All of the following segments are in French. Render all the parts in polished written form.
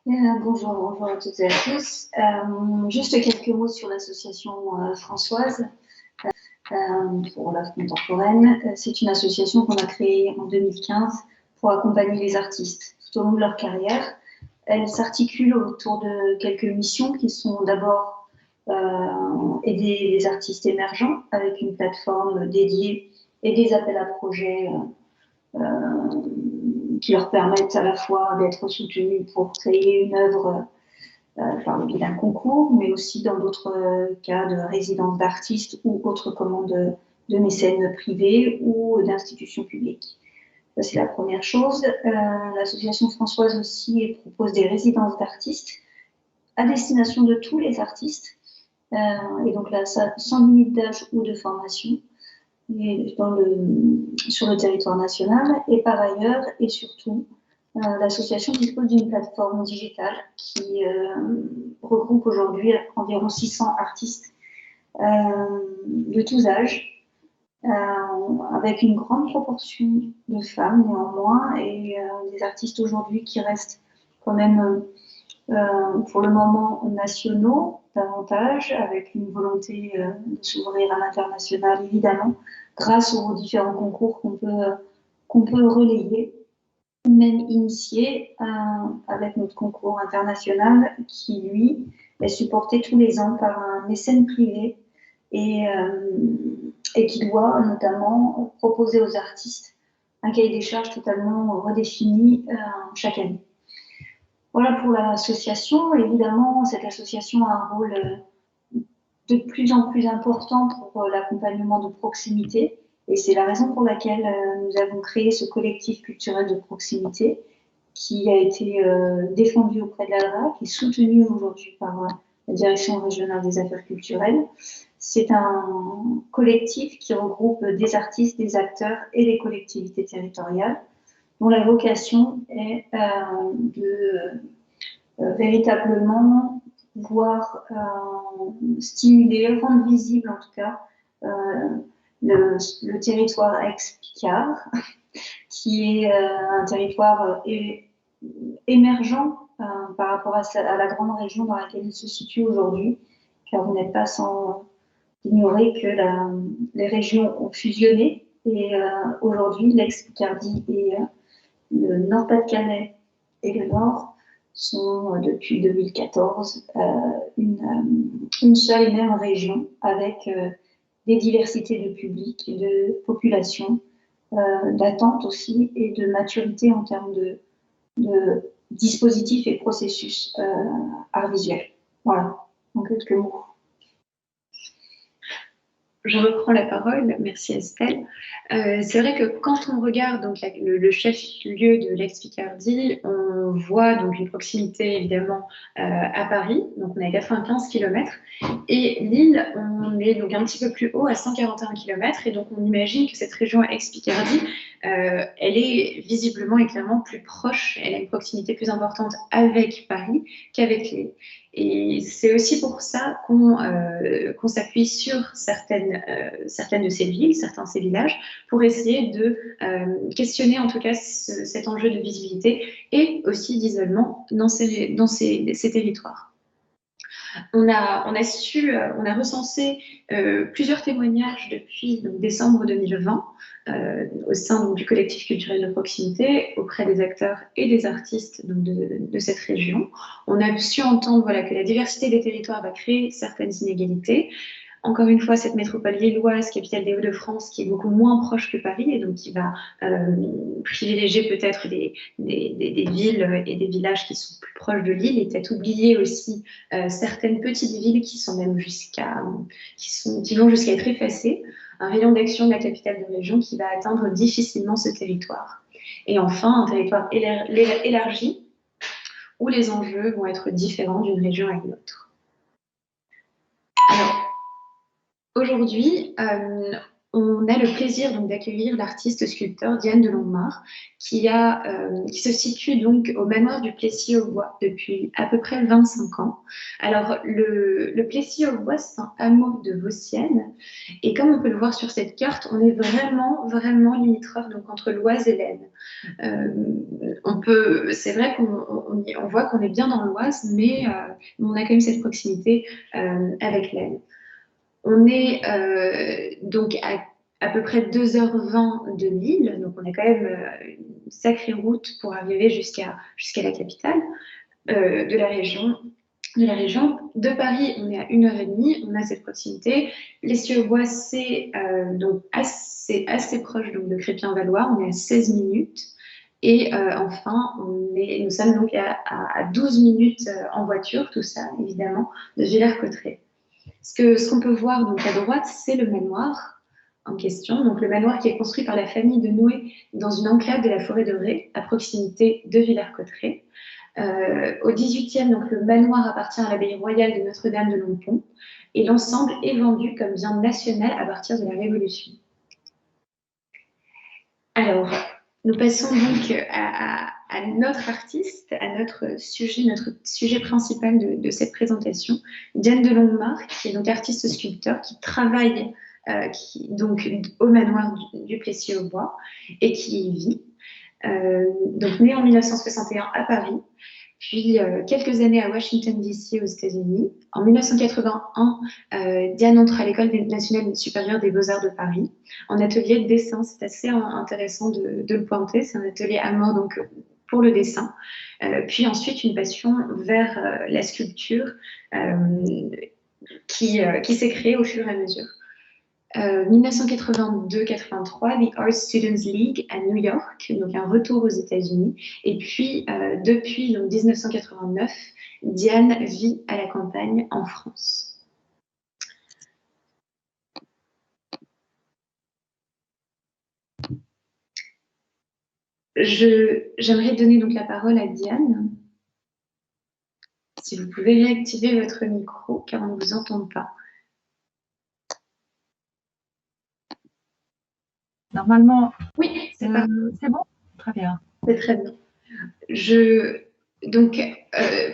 Bonjour à toutes et à tous. Juste quelques mots sur l'association Françoise pour l'art contemporaine. C'est une association qu'on a créée en 2015 pour accompagner les artistes tout au long de leur carrière. Elle s'articule autour de quelques missions qui sont d'abord aider les artistes émergents avec une plateforme dédiée et des appels à projets qui leur permettent à la fois d'être soutenus pour créer une œuvre par le biais d'un concours, mais aussi dans d'autres cas de résidence d'artistes ou autres commandes de mécènes privés ou d'institutions publiques. Ça, c'est la première chose. L'association Françoise aussi propose des résidences d'artistes à destination de tous les artistes, et donc là, ça, sans limite d'âge ou de formation, sur le territoire national. Et par ailleurs, et surtout, l'association dispose d'une plateforme digitale qui regroupe aujourd'hui environ 600 artistes de tous âges, avec une grande proportion de femmes néanmoins, et des artistes aujourd'hui qui restent quand même pour le moment nationaux davantage, avec une volonté de s'ouvrir à l'international évidemment, grâce aux différents concours qu'on peut relayer, ou même initier avec notre concours international qui, lui, est supporté tous les ans par un mécène privé et qui doit notamment proposer aux artistes un cahier des charges totalement redéfini chaque année. Voilà pour l'association. Évidemment, cette association a un rôle de plus en plus important pour l'accompagnement de proximité. Et c'est la raison pour laquelle nous avons créé ce collectif culturel de proximité qui a été défendu auprès de l'ADRA, qui est soutenu aujourd'hui par la Direction régionale des affaires culturelles. C'est un collectif qui regroupe des artistes, des acteurs et les collectivités territoriales, dont la vocation est de véritablement pouvoir stimuler, rendre visible en tout cas le territoire ex-Picard, qui est un territoire émergent par rapport à la grande région dans laquelle il se situe aujourd'hui, car vous n'êtes pas sans ignorer que les régions ont fusionné et aujourd'hui l'ex-Picardie et le Nord-Pas-de-Calais et le Nord sont depuis 2014 une seule et même région avec des diversités de publics, de populations, d'attentes aussi et de maturité en termes de dispositifs et processus art visuel. Voilà, en quelques mots. Je reprends la parole, merci Estelle. C'est vrai que quand on regarde donc, le chef-lieu de l'ex-Picardie, on voit donc une proximité évidemment à Paris, donc on est à 95 km, et Lille, on est donc un petit peu plus haut à 141 km, et donc on imagine que cette région ex-Picardie, elle est visiblement et clairement plus proche, elle a une proximité plus importante avec Paris qu'avec Lille. Et c'est aussi pour ça qu'on s'appuie sur certaines de ces villes, certains de ces villages, pour essayer de questionner en tout cas cet enjeu de visibilité et aussi d'isolement dans ces territoires. On a recensé plusieurs témoignages depuis donc, décembre 2020 au sein donc, du collectif culturel de proximité auprès des acteurs et des artistes donc, de cette région. On a su entendre voilà, que la diversité des territoires va créer certaines inégalités. Encore une fois, cette métropole lilloise, capitale des Hauts-de-France, qui est beaucoup moins proche que Paris et donc qui va privilégier peut-être des villes et des villages qui sont plus proches de l'île, et peut-être oublier aussi certaines petites villes qui sont même qui vont jusqu'à être effacées. Un rayon d'action de la capitale de région qui va atteindre difficilement ce territoire. Et enfin, un territoire élargi où les enjeux vont être différents d'une région à une autre. Alors, aujourd'hui, on a le plaisir donc d'accueillir l'artiste sculpteur Diane de Longmare, qui se situe donc au manoir du Plessis-aux-Bois depuis à peu près 25 ans. Alors, le Plessis-aux-Bois, c'est un hameau de Vauciennes, et comme on peut le voir sur cette carte, on est vraiment, vraiment limitrophe donc entre l'Oise et l'Aisne. C'est vrai qu'on voit qu'on est bien dans l'Oise, mais on a quand même cette proximité avec l'Aisne. On est donc à peu près 2h20 de Lille, donc on a quand même une sacrée route pour arriver jusqu'à la capitale de la région. De Paris, on est à 1h30, on a cette proximité. Plessis-aux-Bois, c'est donc assez proche donc, de Crépy-en-Valois, on est à 16 minutes. Et enfin, nous sommes donc à 12 minutes en voiture, tout ça évidemment, de Villers-Cotterêts. Ce qu'on peut voir donc à droite, c'est le manoir en question. Donc le manoir qui est construit par la famille de Noé dans une enclave de la forêt de Ré, à proximité de Villers-Cotterêts. Au XVIIIe, donc le manoir appartient à l'abbaye royale de Notre-Dame de Longpont et l'ensemble est vendu comme bien national à partir de la Révolution. Alors, nous passons donc à notre artiste, à notre sujet principal de cette présentation, Diane de Longmare, qui est donc artiste sculpteur, qui travaille donc au manoir du Plessis-aux-Bois et qui y vit. Donc née en 1961 à Paris, puis quelques années à Washington DC aux États-Unis. En 1981, Diane entre à l'École nationale supérieure des beaux-arts de Paris en atelier de dessin. C'est assez intéressant de le pointer. C'est un atelier à mort donc pour le dessin. Puis ensuite une passion vers la sculpture qui s'est créée au fur et à mesure. 1982-83, The Art Students League à New York, donc un retour aux États-Unis. Et puis, depuis donc, 1989, Diane vit à la campagne en France. J'aimerais donner donc la parole à Diane. Si vous pouvez réactiver votre micro, car on ne vous entend pas. Normalement, oui, c'est bon. Très bien. C'est très bien. Donc,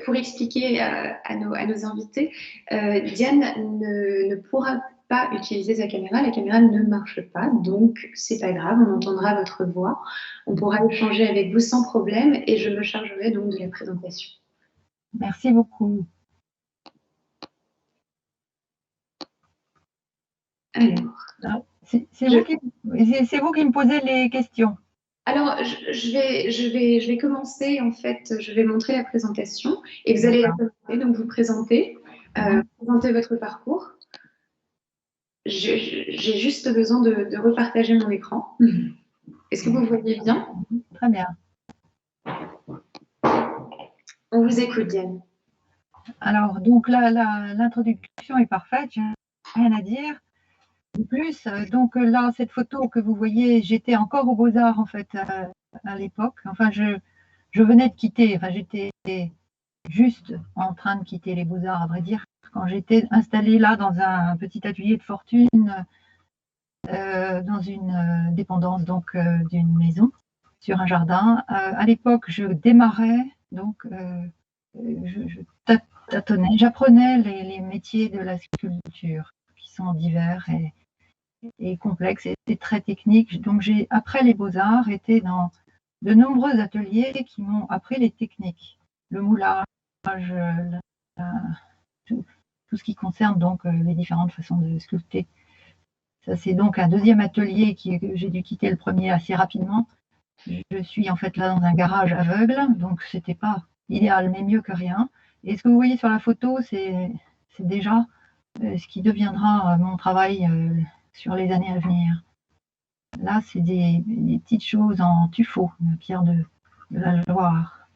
pour expliquer à nos invités, Diane ne pourra pas utiliser sa caméra. La caméra ne marche pas, donc c'est pas grave, on entendra votre voix. On pourra échanger avec vous sans problème et je me chargerai donc de la présentation. Merci beaucoup. Alors, c'est vous qui me posez les questions. Alors, je vais commencer, en fait, je vais montrer la présentation et vous allez la présenter, donc vous présenter votre parcours. J'ai juste besoin de repartager mon écran. Est-ce que vous voyez bien? Très bien. On vous écoute, Diane. Alors, donc là, l'introduction est parfaite, j'ai rien à dire. De plus, donc là, cette photo que vous voyez, j'étais encore aux Beaux-Arts, en fait, à l'époque. Enfin, je venais de quitter, enfin, j'étais juste en train de quitter les Beaux-Arts, à vrai dire, quand j'étais installée là dans un petit atelier de fortune, dans une dépendance donc d'une maison, sur un jardin. À l'époque, je démarrais, donc je tâtonnais, j'apprenais les métiers de la sculpture, qui sont divers et complexes et très techniques. Donc j'ai, après les Beaux-Arts, été dans de nombreux ateliers qui m'ont appris les techniques, le moulage, tout ce qui concerne donc les différentes façons de sculpter. Ça, c'est donc un deuxième atelier que j'ai dû quitter le premier assez rapidement. Je suis en fait là dans un garage aveugle, donc c'était pas idéal, mais mieux que rien. Et ce que vous voyez sur la photo, c'est déjà ce qui deviendra mon travail sur les années à venir. Là, c'est des petites choses en tuffeau, une pierre de la Loire.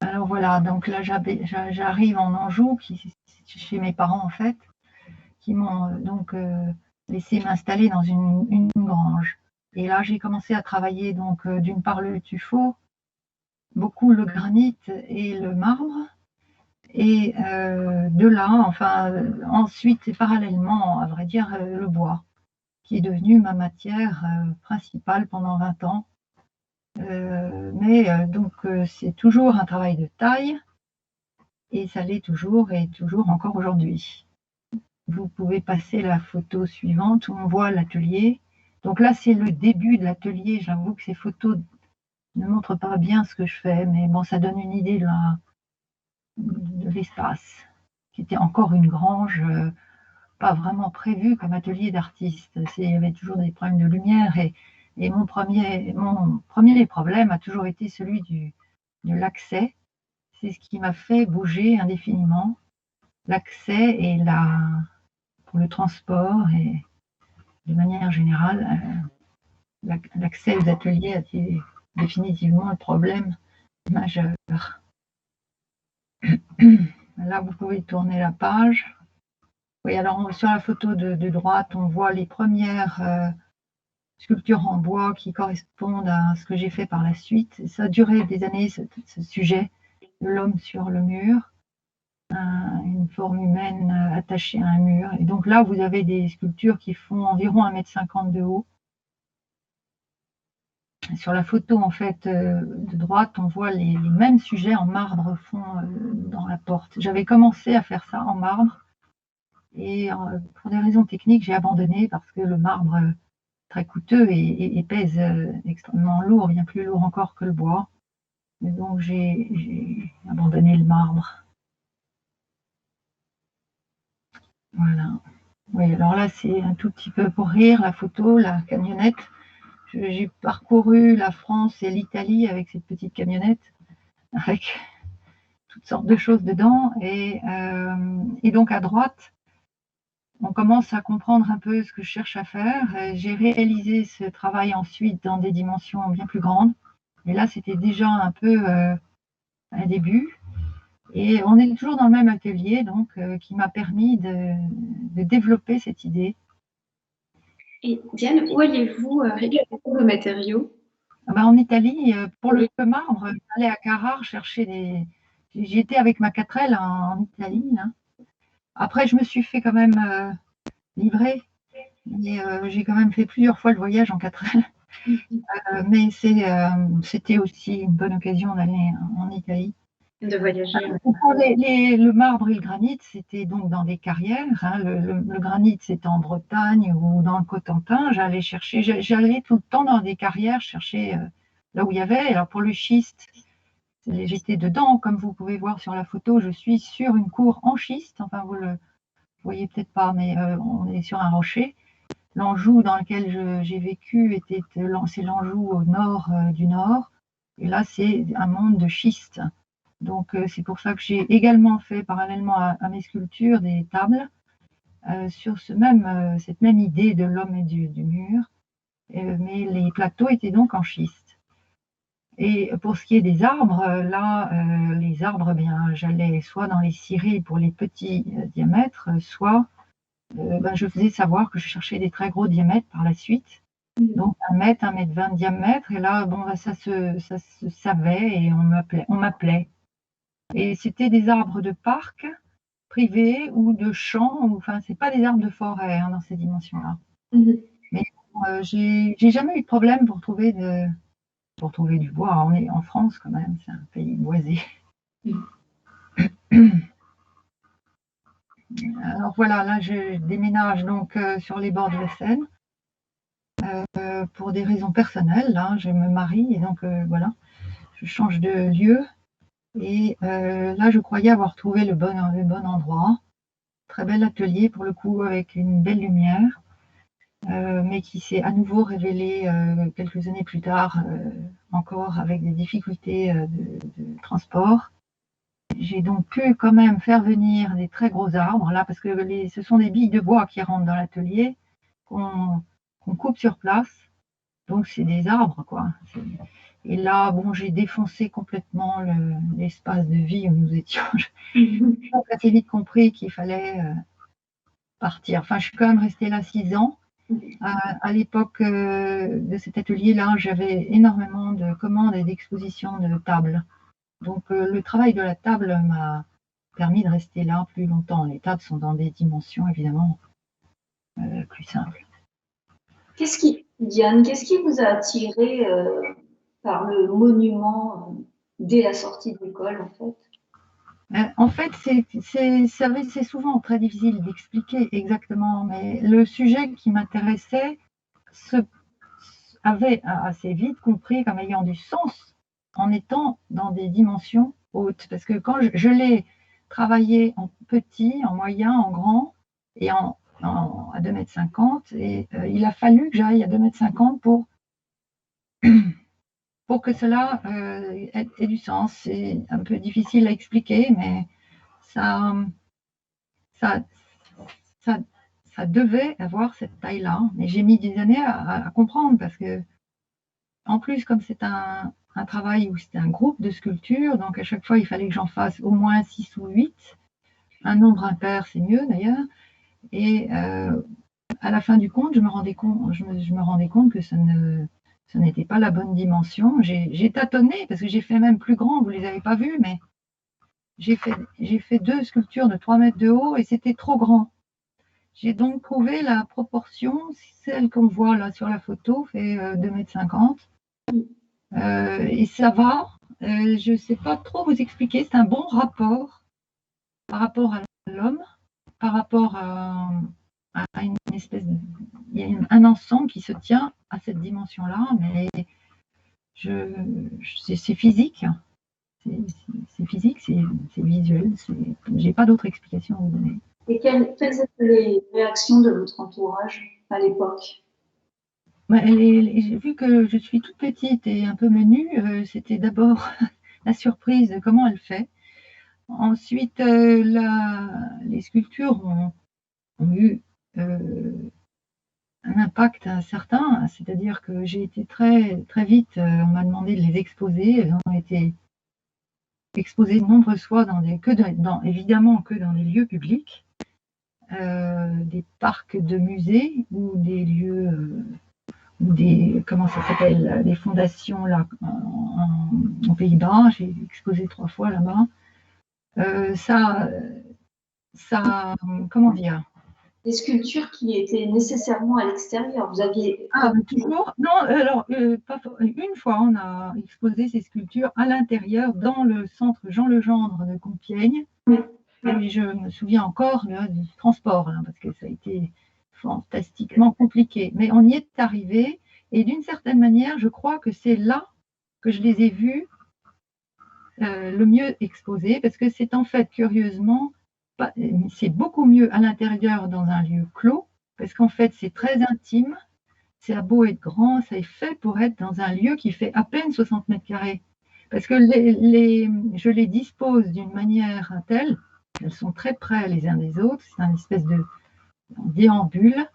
Alors voilà, donc là j'arrive en Anjou, chez mes parents en fait, qui m'ont donc laissé m'installer dans une grange. Et là j'ai commencé à travailler donc d'une part le tuffeau, beaucoup le granit et le marbre. Et de là, enfin, ensuite et parallèlement, à vrai dire, le bois, qui est devenu ma matière principale pendant 20 ans. Donc, c'est toujours un travail de taille, et ça l'est toujours et toujours encore aujourd'hui. Vous pouvez passer la photo suivante où on voit l'atelier. Donc là, c'est le début de l'atelier. J'avoue que ces photos ne montrent pas bien ce que je fais, mais bon, ça donne une idée de l'espace, qui était encore une grange, pas vraiment prévue comme atelier d'artiste. Il y avait toujours des problèmes de lumière, et mon premier problème a toujours été celui de l'accès. C'est ce qui m'a fait bouger indéfiniment. L'accès et pour le transport, et de manière générale, l'accès aux ateliers a été définitivement un problème majeur. Là, vous pouvez tourner la page. Oui, alors sur la photo de droite, on voit les premières sculptures en bois qui correspondent à ce que j'ai fait par la suite. Ça a duré des années, ce sujet de l'homme sur le mur, une forme humaine attachée à un mur. Et donc là, vous avez des sculptures qui font environ 1,50 m de haut. Sur la photo en fait de droite, on voit les mêmes sujets en marbre fond dans la porte. J'avais commencé à faire ça en marbre, et pour des raisons techniques, j'ai abandonné parce que le marbre est très coûteux et pèse extrêmement lourd, bien plus lourd encore que le bois. Et donc j'ai abandonné le marbre. Voilà. Oui, alors là, c'est un tout petit peu pour rire, la photo, la camionnette. J'ai parcouru la France et l'Italie avec cette petite camionnette, avec toutes sortes de choses dedans. Et donc à droite, on commence à comprendre un peu ce que je cherche à faire. J'ai réalisé ce travail ensuite dans des dimensions bien plus grandes. Et là, c'était déjà un peu un début. Et on est toujours dans le même atelier, donc qui m'a permis de développer cette idée. Et Diane, où allez-vous récupérer vos matériaux? En Italie, pour le marbre, j'allais à Carrare chercher des. J'étais avec ma 4L en Italie, là. Après, je me suis fait quand même livrer, mais j'ai quand même fait plusieurs fois le voyage en 4L. Mais c'était aussi une bonne occasion d'aller en Italie. De voyager. Pour le marbre et le granit, c'était donc dans des carrières. Hein. Le granit, c'était en Bretagne ou dans le Cotentin. J'allais tout le temps dans des carrières chercher là où il y avait. Alors pour le schiste, j'étais dedans, comme vous pouvez voir sur la photo. Je suis sur une cour en schiste. Enfin, vous le voyez peut-être pas, mais on est sur un rocher. L'Anjou dans lequel j'ai vécu, c'est l'Anjou au nord du nord. Et là, c'est un monde de schiste. Donc, c'est pour ça que j'ai également fait, parallèlement à mes sculptures, des tables sur cette même idée de l'homme et du mur. Mais les plateaux étaient donc en schiste. Et pour ce qui est des arbres, les arbres, bien, j'allais soit dans les scieries pour les petits diamètres, soit je faisais savoir que je cherchais des très gros diamètres par la suite. Donc 1 mètre, 1,20 m de diamètre. Et là, ça se savait et on m'appelait. Et c'était des arbres de parc privés ou de champs. Enfin, c'est pas des arbres de forêt dans ces dimensions-là. Mais j'ai jamais eu de problème pour trouver du bois. On est en France quand même, c'est un pays boisé. Alors voilà, là je déménage donc sur les bords de la Seine pour des raisons personnelles. Là, je me marie et donc voilà, je change de lieu. Et là, je croyais avoir trouvé le bon endroit. Très bel atelier pour le coup, avec une belle lumière, mais qui s'est à nouveau révélé quelques années plus tard, encore avec des difficultés de transport. J'ai donc pu quand même faire venir des très gros arbres, là, parce que ce sont des billes de bois qui rentrent dans l'atelier, qu'on coupe sur place. Donc c'est des arbres, quoi. Et là, bon, j'ai défoncé complètement l'espace de vie où nous étions. J'ai assez vite compris qu'il fallait partir. Enfin, je suis quand même restée là 6 ans. À l'époque de cet atelier-là, j'avais énormément de commandes et d'expositions de tables. Donc le travail de la table permis de rester là plus longtemps. Les tables sont dans des dimensions évidemment plus simples. Diane, qu'est-ce qui vous a attiré par le monument dès la sortie de l'école, en fait? En fait, c'est souvent très difficile d'expliquer exactement, mais le sujet qui m'intéressait avait assez vite compris comme ayant du sens en étant dans des dimensions hautes. Parce que quand je l'ai travaillé en petit, en moyen, en grand et à 2,50 m, et il a fallu que j'aille à 2,50 m pour que cela ait du sens. C'est un peu difficile à expliquer, mais ça devait avoir cette taille-là. Mais j'ai mis des années à comprendre parce que, en plus, comme c'est un travail où c'était un groupe de sculptures, donc à chaque fois, il fallait que j'en fasse au moins 6 ou 8. Un nombre impair, c'est mieux d'ailleurs. Et à la fin du compte, je me rendais compte que ce n'était pas la bonne dimension. J'ai tâtonné parce que j'ai fait même plus grand, vous ne les avez pas vus, mais j'ai fait 2 sculptures de 3 mètres de haut et c'était trop grand. J'ai donc trouvé la proportion, celle qu'on voit là sur la photo, fait 2,50 m. Et ça va. Je ne sais pas trop vous expliquer. C'est un bon rapport par rapport à l'homme, par rapport à une espèce de... Il y a un ensemble qui se tient à cette dimension-là, mais c'est physique. C'est physique, c'est visuel. J'ai pas d'autre explication à vous donner. Et quelles étaient les réactions de votre entourage à l'époque? J'ai vu que je suis toute petite et un peu menue. C'était d'abord la surprise de comment elle fait. Ensuite, les sculptures ont eu un impact certain, c'est-à-dire que j'ai été très, très vite, on m'a demandé de les exposer. Elles ont été exposées de nombreuses fois évidemment que dans des lieux publics, des parcs de musées ou des lieux, ou comment ça s'appelle, des fondations là, aux Pays-Bas. J'ai exposé 3 fois là-bas. Comment dire? Des sculptures qui étaient nécessairement à l'extérieur. Vous aviez... toujours? Non, alors, une fois, on a exposé ces sculptures à l'intérieur, dans le centre Jean Legendre de Compiègne. Oui. Et je me souviens encore du transport, hein, parce que ça a été fantastiquement compliqué. Mais on y est arrivé, et d'une certaine manière, je crois que c'est là que je les ai vus le mieux exposés, parce que c'est en fait, curieusement, c'est beaucoup mieux à l'intérieur dans un lieu clos, parce qu'en fait, c'est très intime. Ça a beau être grand, ça est fait pour être dans un lieu qui fait à peine 60 mètres carrés. Parce que je les dispose d'une manière telle, elles sont très près les uns des autres, c'est un espèce de déambule,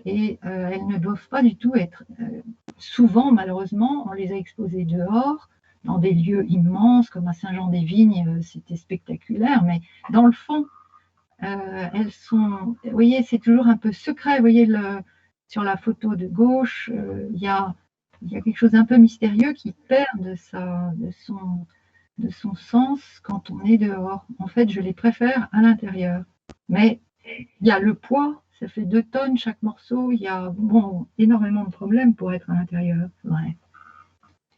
et elles ne doivent pas du tout être... souvent, malheureusement, on les a exposées dehors, dans des lieux immenses, comme à Saint-Jean-des-Vignes, c'était spectaculaire, mais dans le fond, elles sont... Vous voyez, c'est toujours un peu secret, vous voyez, sur la photo de gauche, il y a quelque chose d'un peu mystérieux qui perd de son sens quand on est dehors. En fait, je les préfère à l'intérieur. Mais il y a le poids, ça fait 2 tonnes chaque morceau, il y a énormément de problèmes pour être à l'intérieur. Ouais.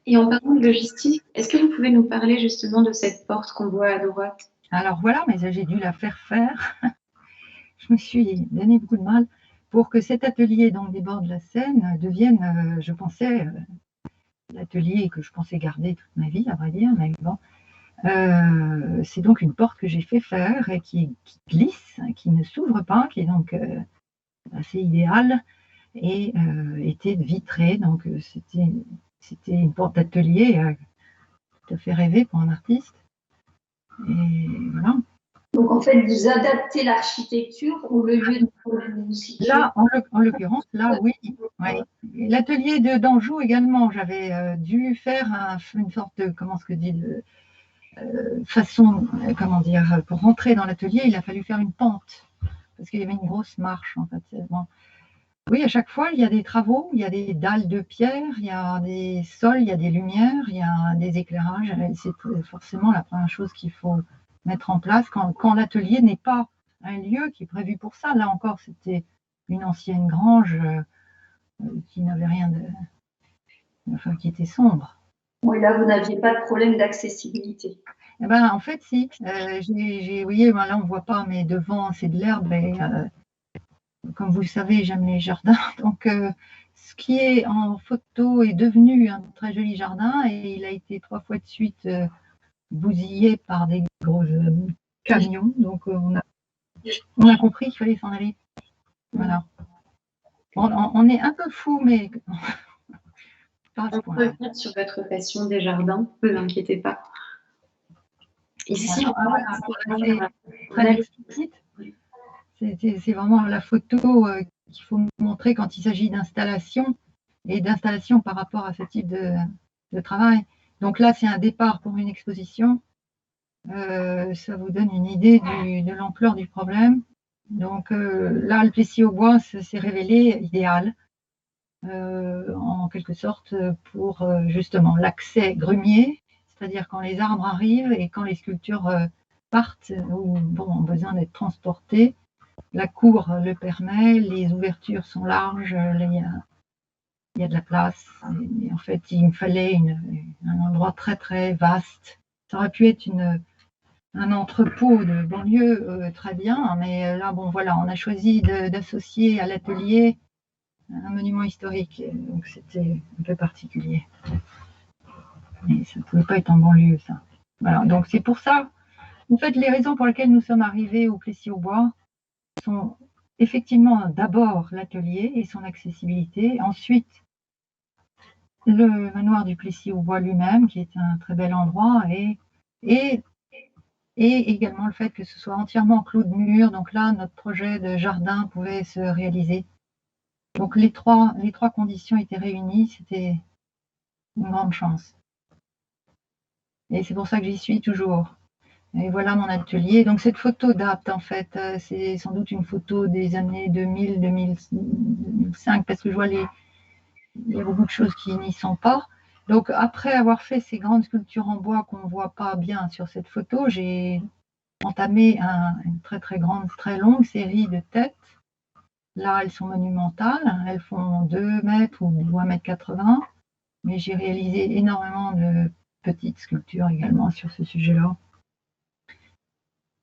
Et en parlant de logistique, est-ce que vous pouvez nous parler justement de cette porte qu'on voit à droite? Alors voilà, mais j'ai dû la faire. Je me suis donné beaucoup de mal pour que cet atelier dans les bords de la Seine devienne, je pensais, l'atelier que je pensais garder toute ma vie, à vrai dire, mais bon. C'est donc une porte que j'ai fait faire et qui glisse, qui ne s'ouvre pas, qui est donc assez idéale et était vitrée. Donc c'était une porte d'atelier tout à fait rêvée pour un artiste. Et voilà. Donc en fait, vous adaptez l'architecture ou le lieu où vous vous situez? Là, en l'occurrence, là, oui. L'atelier d'Anjou également, j'avais dû faire une sorte de, façon, comment dire, pour rentrer dans l'atelier, il a fallu faire une pente, parce qu'il y avait une grosse marche, en fait. Bon. Oui, à chaque fois, il y a des travaux, il y a des dalles de pierre, il y a des sols, il y a des lumières, il y a des éclairages. C'est forcément la première chose qu'il faut mettre en place quand l'atelier n'est pas un lieu qui est prévu pour ça. Là encore, c'était une ancienne grange qui n'avait rien de... Enfin, qui était sombre. Oui, là, vous n'aviez pas de problème d'accessibilité. Eh ben, en fait, si. Vous voyez, ben là, on ne voit pas, mais devant, c'est de l'herbe. Et comme vous le savez, j'aime les jardins. Donc, ce qui est en photo est devenu un très joli jardin. Et il a été 3 fois de suite bousillé par des gros camions. Donc, on a compris qu'il fallait s'en aller. Voilà. On est un peu fou, mais pas à ce On point. peut revenir sur votre passion des jardins, ne vous inquiétez pas. Ici, c'est très explicite. C'est vraiment la photo qu'il faut montrer quand il s'agit d'installation et d'installation par rapport à ce type de travail. Donc là, c'est un départ pour une exposition. Ça vous donne une idée de l'ampleur du problème. Donc là, le Plessis au bois s'est révélé idéal, en quelque sorte, pour justement l'accès grumier, c'est-à-dire quand les arbres arrivent et quand les sculptures partent ou ont besoin d'être transportées. La cour le permet, les ouvertures sont larges, il y a de la place. Et en fait, il me fallait un endroit très très vaste. Ça aurait pu être un entrepôt de banlieue très bien, mais là, bon, voilà, on a choisi d'associer à l'atelier un monument historique, donc c'était un peu particulier. Mais ça ne pouvait pas être en banlieue, ça. Voilà, donc c'est pour ça. En fait, les raisons pour lesquelles nous sommes arrivés au Plessis-au-Bois sont effectivement d'abord l'atelier et son accessibilité, ensuite le manoir du Plessis-au-Bois lui-même, qui est un très bel endroit, et également le fait que ce soit entièrement clos de mur. Donc là, notre projet de jardin pouvait se réaliser. Donc les trois conditions étaient réunies, c'était une grande chance. Et c'est pour ça que j'y suis toujours. Et voilà mon atelier. Donc cette photo date en fait, c'est sans doute une photo des années 2000, 2005, parce que je vois il y a beaucoup de choses qui n'y sont pas. Donc après avoir fait ces grandes sculptures en bois qu'on ne voit pas bien sur cette photo, j'ai entamé une très très grande, très longue série de têtes. Là, elles sont monumentales, elles font 2 mètres ou 1,80 m, mais j'ai réalisé énormément de petites sculptures également sur ce sujet-là.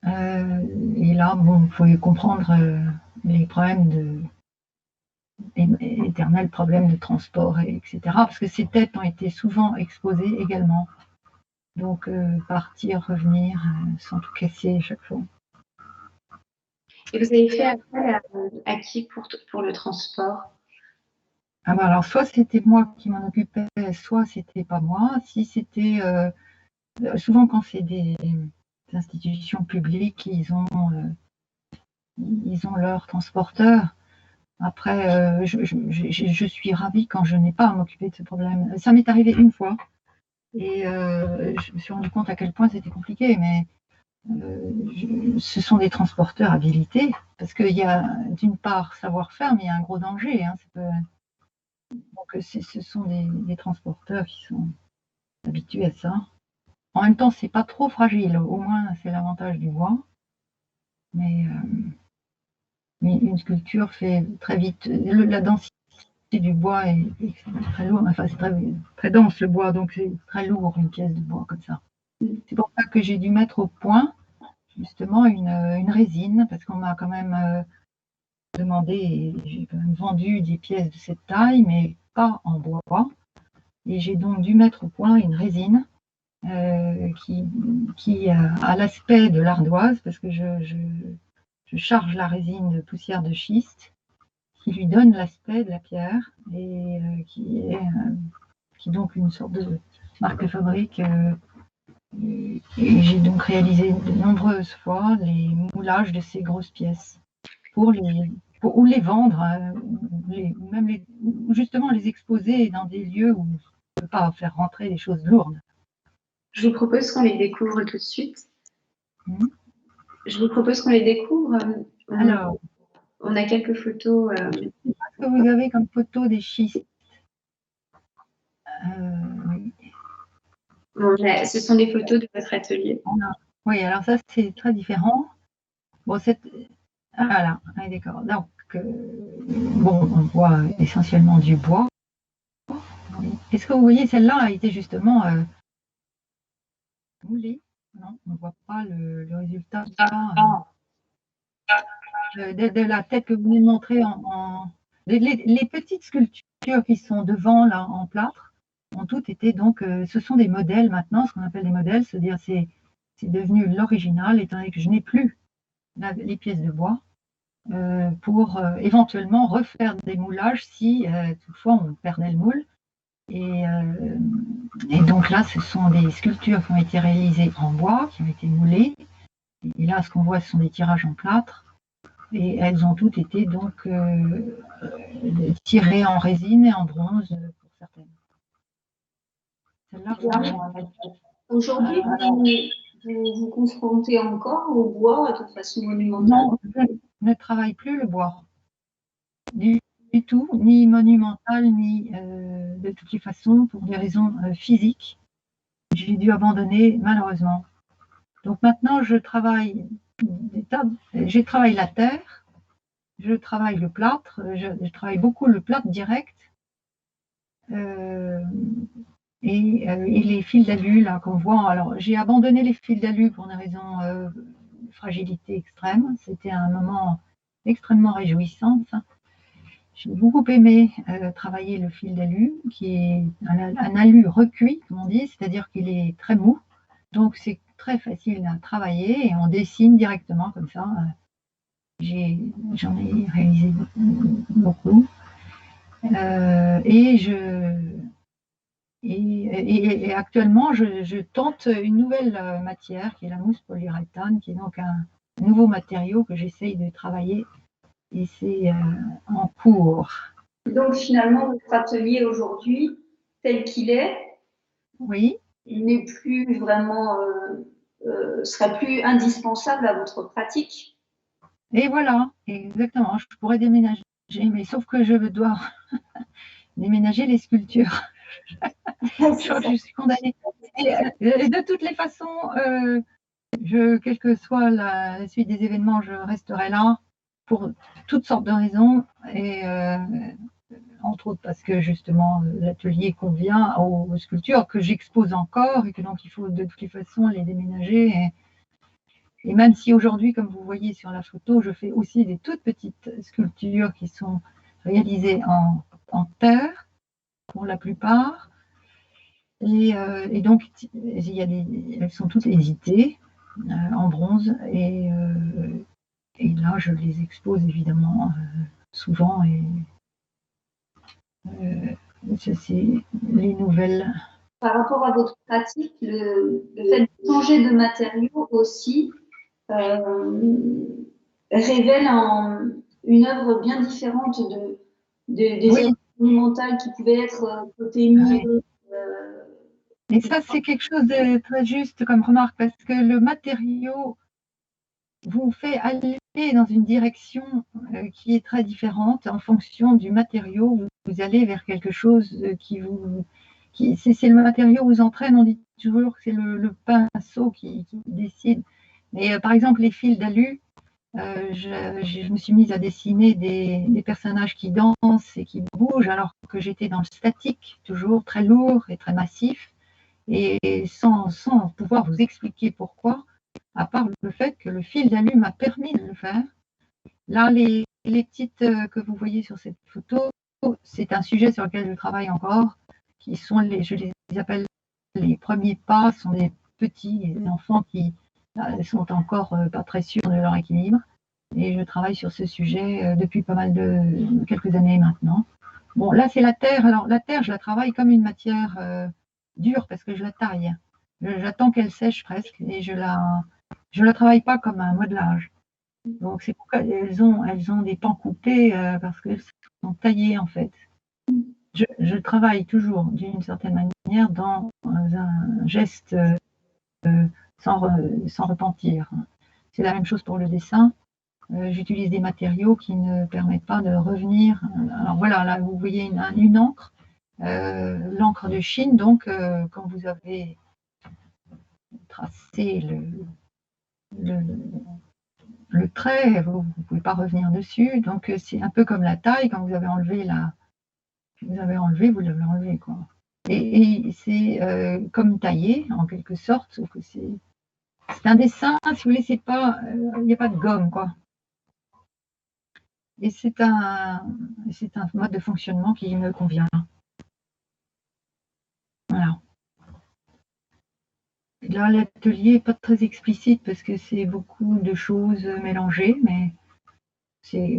Et là, bon, il faut comprendre les problèmes éternels problèmes de transport, etc. Parce que ces têtes ont été souvent exposées également. Donc, partir, revenir, sans tout casser à chaque fois. Et vous avez fait appel à qui pour le transport? Ah ben alors, soit c'était moi qui m'en occupais, soit c'était pas moi. Si c'était souvent quand c'est des institutions publiques, ils ont leur transporteur. Après, je suis ravie quand je n'ai pas à m'occuper de ce problème. Ça m'est arrivé une fois et je me suis rendu compte à quel point c'était compliqué, mais ce sont des transporteurs habilités parce qu'il y a d'une part savoir-faire, mais il y a un gros danger. Hein, donc ce sont des transporteurs qui sont habitués à ça. En même temps, c'est pas trop fragile, au moins c'est l'avantage du bois. Mais une sculpture fait très vite. La densité du bois est très lourde, enfin c'est très, très dense le bois, donc c'est très lourd une pièce de bois comme ça. C'est pour ça que j'ai dû mettre au point justement une résine, parce qu'on m'a quand même demandé, et j'ai quand même vendu des pièces de cette taille, mais pas en bois. Et j'ai donc dû mettre au point une résine qui a l'aspect de l'ardoise, parce que je charge la résine de poussière de schiste, qui lui donne l'aspect de la pierre, et qui est donc une sorte de marque de fabrique. Et j'ai donc réalisé de nombreuses fois les moulages de ces grosses pièces pour ou les vendre, ou même justement les exposer dans des lieux où on ne peut pas faire rentrer des choses lourdes. Je vous propose qu'on les découvre tout de suite. Je vous propose qu'on les découvre. Alors, on a quelques photos. Qu'est-ce que vous avez comme photo des schistes? Oui. Ce sont des photos de votre atelier. Oui, alors ça, c'est très différent. Bon, voilà, ah, d'accord. Donc, bon, on voit essentiellement du bois. Oui. Est-ce que vous voyez, celle-là a été justement moulée? Non, on ne voit pas le résultat de la tête que vous venez de montrer les petites sculptures qui sont devant, là, en plâtre, ont toutes été donc, ce sont des modèles maintenant, ce qu'on appelle des modèles, c'est-à-dire c'est devenu l'original, étant donné que je n'ai plus les pièces de bois, pour éventuellement refaire des moulages si toutefois on perdait le moule. Et donc là, ce sont des sculptures qui ont été réalisées en bois, qui ont été moulées. Et là, ce qu'on voit, ce sont des tirages en plâtre. Et elles ont toutes été donc tirées en résine et en bronze pour certaines. Aujourd'hui, vous vous confrontez encore au bois de façon monumentale? Non, je ne travaille plus le bois. Du tout, ni monumental, ni de toutes les façons, pour des raisons physiques. J'ai dû abandonner, malheureusement. Donc maintenant, je travaille la terre, je travaille le plâtre, je travaille beaucoup le plâtre direct, et les fils d'alu là qu'on voit. Alors j'ai abandonné les fils d'alu pour des raisons de fragilité extrême. C'était un moment extrêmement réjouissant. J'ai beaucoup aimé travailler le fil d'alu, qui est un alu recuit, comme on dit, c'est-à-dire qu'il est très mou. Donc c'est très facile à travailler et on dessine directement comme ça. J'en ai réalisé beaucoup. Et actuellement, je tente une nouvelle matière qui est la mousse polyuréthane, qui est donc un nouveau matériau que j'essaye de travailler, et c'est en cours. Donc finalement, votre atelier aujourd'hui, tel qu'il est, oui, il n'est plus vraiment, serait plus indispensable à votre pratique. Et voilà, exactement. Je pourrais déménager, mais sauf que je dois déménager les sculptures. Je crois que je suis condamnée. Et de toutes les façons, quelle que soit la suite des événements, je resterai là pour toutes sortes de raisons, et entre autres parce que justement l'atelier convient aux sculptures que j'expose encore, et que donc il faut de toutes les façons les déménager. Et même si aujourd'hui, comme vous voyez sur la photo, je fais aussi des toutes petites sculptures qui sont réalisées en terre pour la plupart. Et donc, elles sont toutes éditées en bronze. Et là, je les expose évidemment souvent. Et c'est les nouvelles. Par rapport à votre pratique, le fait de changer de matériaux aussi révèle une œuvre bien différente des oui. œuvres monumentales qui pouvaient être côté mur. Et ça, c'est quelque chose de très juste comme remarque, parce que le matériau vous fait aller dans une direction qui est très différente en fonction du matériau. Vous allez vers quelque chose c'est le matériau vous entraîne. On dit toujours que c'est le pinceau qui décide. Mais par exemple, les fils d'alu, je me suis mise à dessiner des personnages qui dansent et qui bougent, alors que j'étais dans le statique, toujours très lourd et très massif, et sans pouvoir vous expliquer pourquoi, à part le fait que le fil d'alu m'a permis de le faire. Là, les petites que vous voyez sur cette photo, c'est un sujet sur lequel je travaille encore, qui sont je les appelle les premiers pas, sont des petits enfants qui sont encore pas très sûrs de leur équilibre. Et je travaille sur ce sujet depuis quelques années maintenant. Bon, là, c'est la terre. Alors, la terre, je la travaille comme une matière dure parce que je la taille. J'attends qu'elle sèche presque, et je la travaille pas comme un modelage. Donc, c'est pourquoi elles ont des pans coupés parce qu'elles sont taillées, en fait. Je travaille toujours d'une certaine manière dans un geste sans repentir. C'est la même chose pour le dessin. J'utilise des matériaux qui ne permettent pas de revenir. Alors voilà, là vous voyez une encre, l'encre de Chine. Donc quand vous avez tracé le trait, vous ne pouvez pas revenir dessus. Donc c'est un peu comme la taille, quand vous avez enlevé vous l'avez enlevé, quoi. Et c'est comme taillé, en quelque sorte, sauf que c'est un dessin, si vous voulez, c'est pas, il n'y a pas de gomme, quoi. Et c'est un mode de fonctionnement qui me convient. Voilà. Là, l'atelier n'est pas très explicite parce que c'est beaucoup de choses mélangées, mais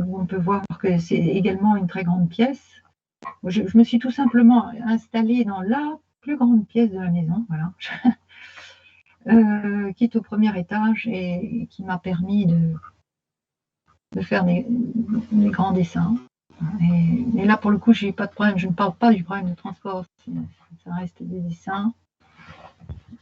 on peut voir que c'est également une très grande pièce. Je me suis tout simplement installée dans la plus grande pièce de la maison, voilà, qui est au premier étage et qui m'a permis de faire des grands dessins. Et là, pour le coup, j'ai pas de problème. Je ne parle pas du problème de transport. Ça reste des dessins.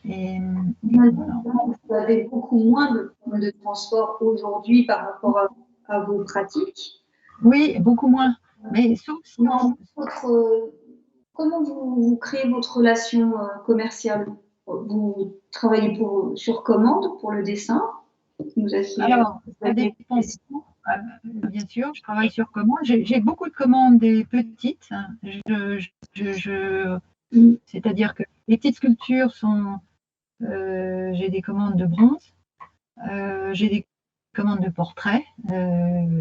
Et voilà. Vous avez beaucoup moins de problèmes de transport aujourd'hui par rapport à vos pratiques. Oui, beaucoup moins. Mais sauf si comment vous créez votre relation commerciale? Vous travaillez sur commande pour le dessin? Alors, ça dépend. Bien sûr, je travaille sur commande. J'ai beaucoup de commandes des petites. C'est-à-dire que les petites sculptures sont. J'ai des commandes de bronze. J'ai des commandes de portraits.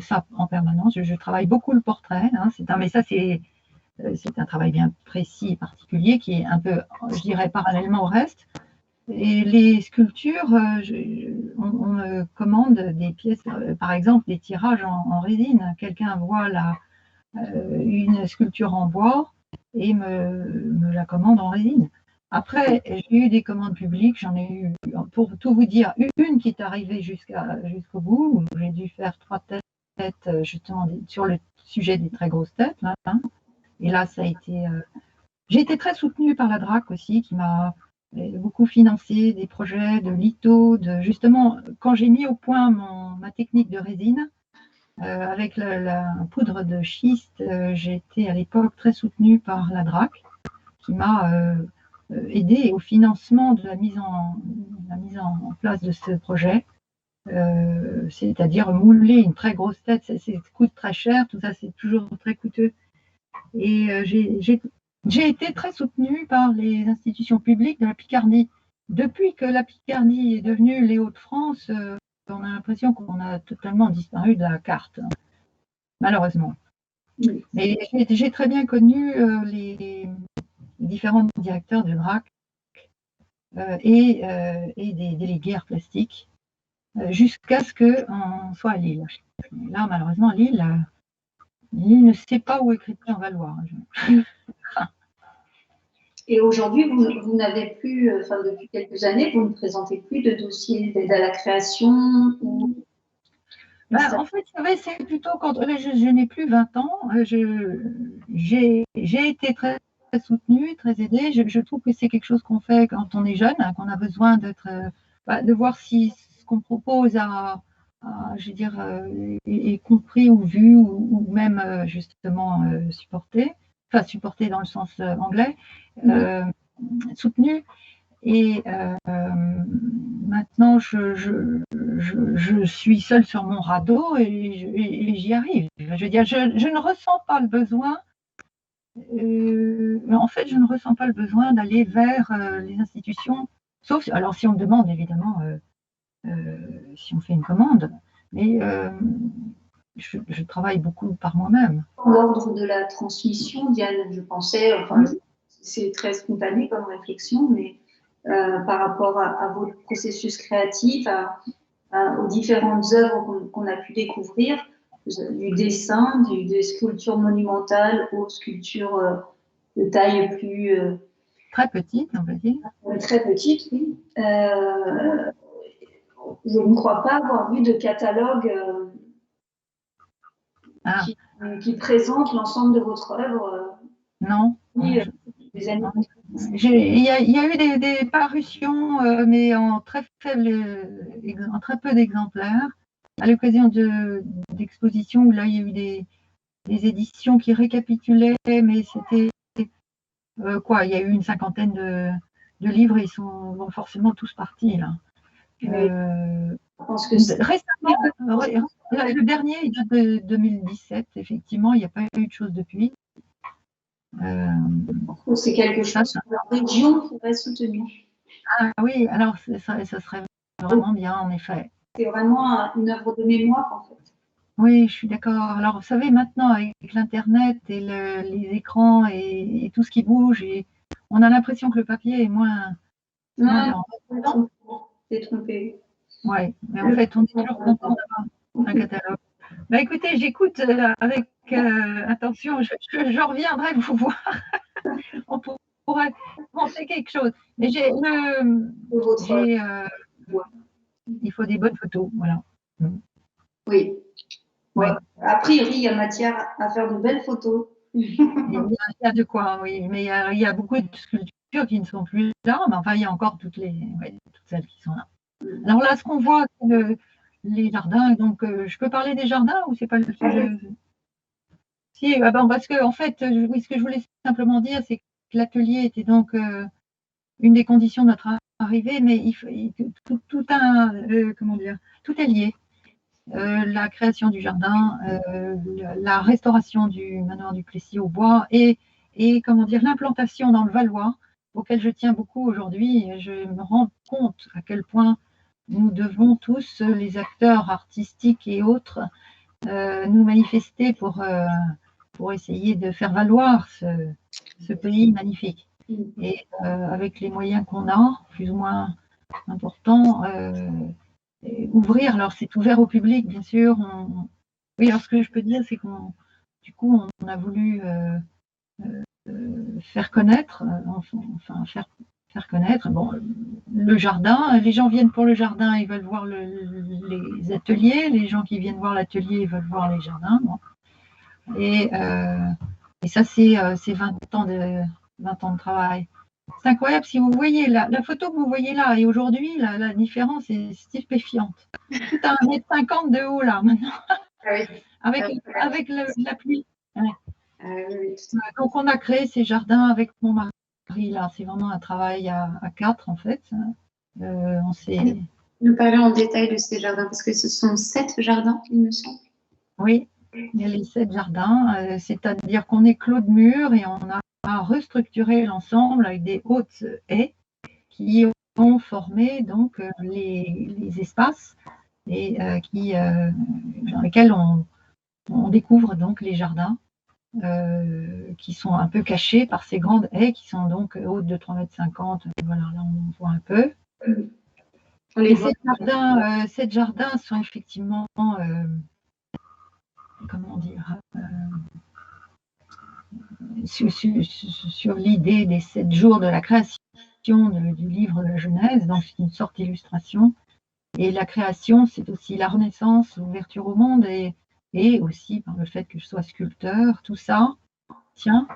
Ça en permanence. Je travaille beaucoup le portrait. Hein, mais ça, c'est un travail bien précis et particulier qui est un peu, je dirais, parallèlement au reste. Et les sculptures, on me commande des pièces, par exemple des tirages en résine. Quelqu'un voit une sculpture en bois et me la commande en résine. Après, j'ai eu des commandes publiques, j'en ai eu, pour tout vous dire, une qui est arrivée jusqu'au bout, où j'ai dû faire 3 têtes justement sur le sujet des très grosses têtes. Là, hein. Et là, ça a été... j'ai été très soutenue par la DRAC aussi, qui m'a beaucoup financé des projets de litho, justement, quand j'ai mis au point ma technique de résine, avec la poudre de schiste, j'ai été à l'époque très soutenue par la DRAC, qui m'a aidé au financement de la mise en place de ce projet. C'est-à-dire mouler une très grosse tête, ça coûte très cher, tout ça c'est toujours très coûteux. Et j'ai été très soutenue par les institutions publiques de la Picardie. Depuis que la Picardie est devenue les Hauts-de-France, on a l'impression qu'on a totalement disparu de la carte, malheureusement. Mais j'ai très bien connu les différents directeurs de DRAC et des délégués arts plastiques jusqu'à ce qu'on soit à Lille. Là, malheureusement, Lille ne sait pas où écrire en Valois. Et aujourd'hui, vous n'avez plus, depuis quelques années, vous ne présentez plus de dossier d'aide à la création En fait, c'est plutôt quand je n'ai plus 20 ans, j'ai été très soutenue, très aidée. Je trouve que c'est quelque chose qu'on fait quand on est jeune, hein, qu'on a besoin de voir si ce qu'on propose je veux dire, est compris ou vu ou même justement supporté, enfin supporté dans le sens anglais, soutenu. Et maintenant, je suis seule sur mon radeau et j'y arrive. Je veux dire, je ne ressens pas le besoin. En fait, je ne ressens pas le besoin d'aller vers les institutions, sauf alors si on me demande évidemment, si on fait une commande. Mais je travaille beaucoup par moi-même. L'ordre de la transmission, Diane, je pensais, c'est très spontané comme réflexion, mais par rapport à votre processus créatif, aux différentes œuvres qu'on a pu découvrir, du dessin, des sculptures monumentales aux sculptures de taille plus... très petite, on va dire. Très petite, oui. Je ne crois pas avoir vu de catalogue qui présente l'ensemble de votre œuvre. Non. Oui, des années. Il y a eu des parutions, mais en très peu d'exemplaires, à l'occasion d'expositions où là il y a eu des éditions qui récapitulaient, mais c'était il y a eu une 50aine de livres et ils sont forcément tous partis là. Je pense que c'est Récemment, le dernier, il date de 2017, effectivement, il n'y a pas eu de choses depuis. quelque chose que la région pourrait soutenir. Ah oui, alors ça serait vraiment bien, en effet. C'est vraiment une œuvre de mémoire, en fait. Oui, je suis d'accord. Alors, vous savez, maintenant, avec l'Internet et les écrans et tout ce qui bouge, on a l'impression que le papier est moins Non, c'est trompé. Oui, mais en fait, on est toujours content d'avoir un catalogue. Bah, écoutez, j'écoute avec attention, je reviendrai vous voir. On pourrait monter quelque chose. Mais il faut des bonnes photos, voilà. Oui. Ouais. A priori, il y a matière à faire de belles photos. Il y a de quoi, oui. Mais il y a beaucoup de sculptures qui ne sont plus là, mais enfin, il y a encore toutes celles qui sont là. Alors là, ce qu'on voit, c'est les jardins. Donc, je peux parler des jardins ou c'est pas le sujet? Si, parce que en fait, oui, ce que je voulais simplement dire, c'est que l'atelier était donc une des conditions de notre arrivée, mais comment dire, tout est lié. La création du jardin, la restauration du manoir du Plessis au bois et comment dire, l'implantation dans le Valois, auquel je tiens beaucoup aujourd'hui. Je me rends compte à quel point nous devons tous, les acteurs artistiques et autres, nous manifester pour essayer de faire valoir ce pays magnifique. Et avec les moyens qu'on a, plus ou moins importants, ouvrir. Alors, c'est ouvert au public, bien sûr. Oui, alors ce que je peux dire, c'est qu'on a voulu faire connaître, faire connaître. Bon, le jardin, les gens viennent pour le jardin, ils veulent voir les ateliers. Les gens qui viennent voir l'atelier, ils veulent voir les jardins. Bon. Et ça, c'est 20 ans de travail. C'est incroyable, si vous voyez la photo que vous voyez là, et aujourd'hui, la différence est stupéfiante. Tout à 1,50 m de haut, là, maintenant, avec la pluie. Ouais. Donc, on a créé ces jardins avec mon mari, là. C'est vraiment un travail à 4, en fait. Nous parlons en détail de ces jardins, parce que ce sont 7 jardins, il me semble. Oui, il y a les 7 jardins, c'est-à-dire qu'on est clos de mur et on a restructuré l'ensemble avec des hautes haies qui ont formé donc les espaces et dans lesquels on découvre donc les jardins qui sont un peu cachés par ces grandes haies qui sont donc hautes de 3,50 m. Voilà, là on voit un peu. Et ces jardins sont effectivement comment dire, sur l'idée des 7 jours de la création du livre de la Genèse, donc c'est une sorte d'illustration. Et la création, c'est aussi la renaissance, l'ouverture au monde, et aussi par le fait que je sois sculpteur, tout ça tient,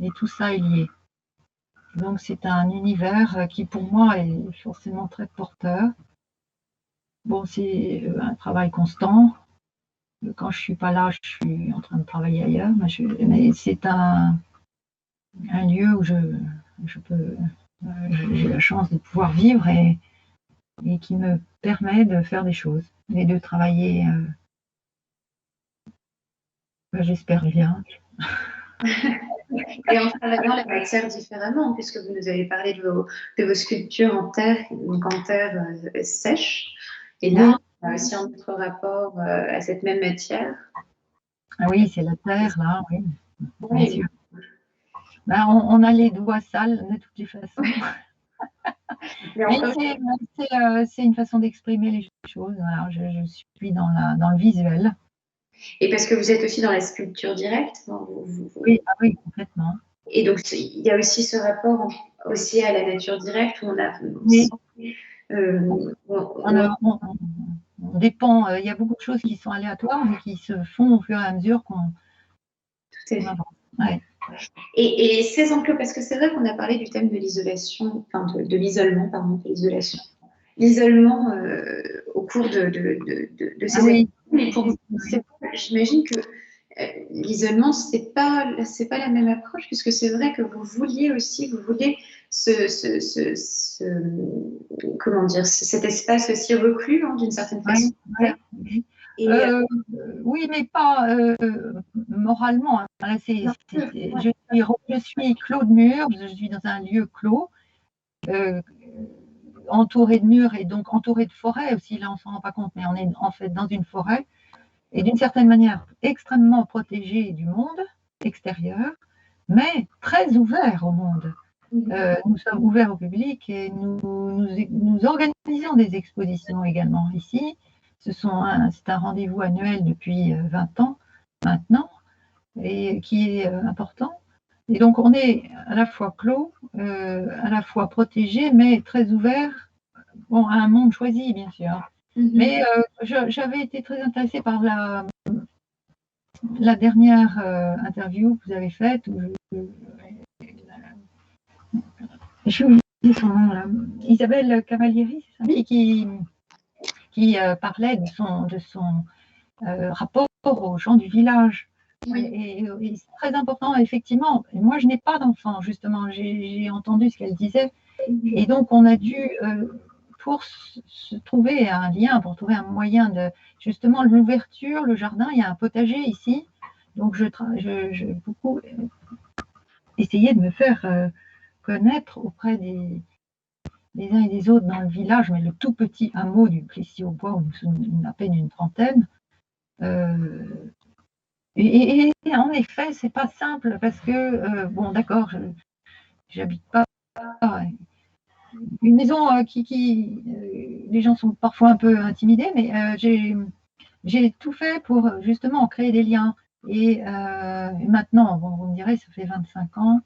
et tout ça est lié. Donc c'est un univers qui pour moi est forcément très porteur. Bon, c'est un travail constant. Quand je ne suis pas là, je suis en train de travailler ailleurs, mais c'est un lieu où j'ai la chance de pouvoir vivre et qui me permet de faire des choses et de travailler, j'espère bien. Et en travaillant la matière différemment, puisque vous nous avez parlé de vos sculptures en terre, donc en terre sèche. Et là, on a aussi un autre rapport à cette même matière. Ah oui, c'est la terre, là, oui. Bien sûr. Ben, on a les doigts sales de toutes les façons. Mais c'est une façon d'exprimer les choses. Alors, je suis dans le visuel. Et parce que vous êtes aussi dans la sculpture directe. Oui, complètement. Et donc, il y a aussi ce rapport aussi à la nature directe où on a... Oui. On dépend, il y a beaucoup de choses qui sont aléatoires, mais qui se font au fur et à mesure qu'on avance. Ouais. Et ces enclos, parce que c'est vrai qu'on a parlé du thème de l'isolation, enfin de l'isolement, pardon, de l'isolation. L'isolement au cours de ces années. Mais pour vous, j'imagine que l'isolement, c'est pas la même approche, puisque c'est vrai que vous vouliez comment dire, cet espace aussi reclus, hein, d'une certaine façon. Oui. Oui, mais pas moralement. Hein. Là, je suis Claude Mur, je suis dans un lieu clos, entouré de murs et donc entouré de forêts aussi. Là, on ne s'en rend pas compte, mais on est en fait dans une forêt et d'une certaine manière extrêmement protégé du monde extérieur, mais très ouvert au monde. Nous sommes ouverts au public et nous organisons des expositions également ici. C'est un rendez-vous annuel depuis 20 ans maintenant et qui est important. Et donc on est à la fois clos, à la fois protégé, mais très ouvert à un monde choisi, bien sûr. Mais j'avais été très intéressée par la dernière interview que vous avez faite où j'ai oublié son nom là, Isabelle Cavalieri, qui parlait de son rapport aux gens du village. Oui. Et c'est très important, effectivement. Et moi, je n'ai pas d'enfant, justement. J'ai entendu ce qu'elle disait. Et donc, on a dû, pour se trouver un lien, pour trouver un moyen de, justement, l'ouverture, le jardin, il y a un potager ici. Donc, je beaucoup essayé de me faire connaître auprès des uns et des autres dans le village, mais le tout petit hameau du Plessis-aux-Bois, où nous sommes à peine une trentaine. Et en effet, c'est pas simple parce que, bon, d'accord, j'habite pas une maison les gens sont parfois un peu intimidés, mais j'ai tout fait pour justement créer des liens. Et maintenant, bon, vous me direz, ça fait 25 ans.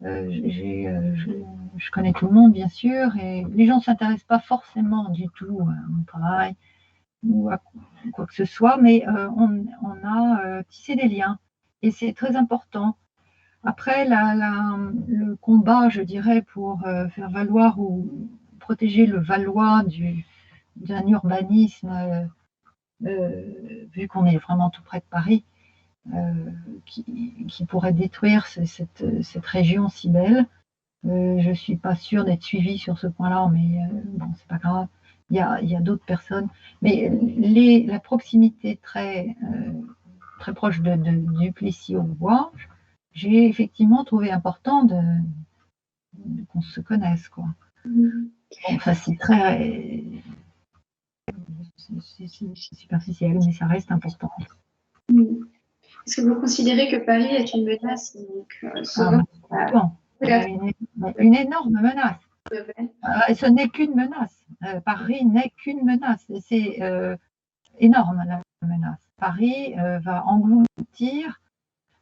Je connais tout le monde, bien sûr, et les gens ne s'intéressent pas forcément du tout à mon travail ou à quoi que ce soit, mais on a tissé des liens et c'est très important. Après, le combat, je dirais, pour faire valoir ou protéger le Valois d'un urbanisme, vu qu'on est vraiment tout près de Paris, qui pourrait détruire cette région si belle. Je ne suis pas sûre d'être suivie sur ce point-là, mais bon, c'est pas grave. Il y a d'autres personnes. Mais la proximité très proche du Plessis-aux-Bois, j'ai effectivement trouvé important qu'on se connaisse, quoi. Bon, enfin, c'est très superficiel, mais ça reste important. Est-ce que vous considérez que Paris est une menace une énorme menace. Ce n'est qu'une menace. Paris n'est qu'une menace. C'est énorme la menace. Paris va engloutir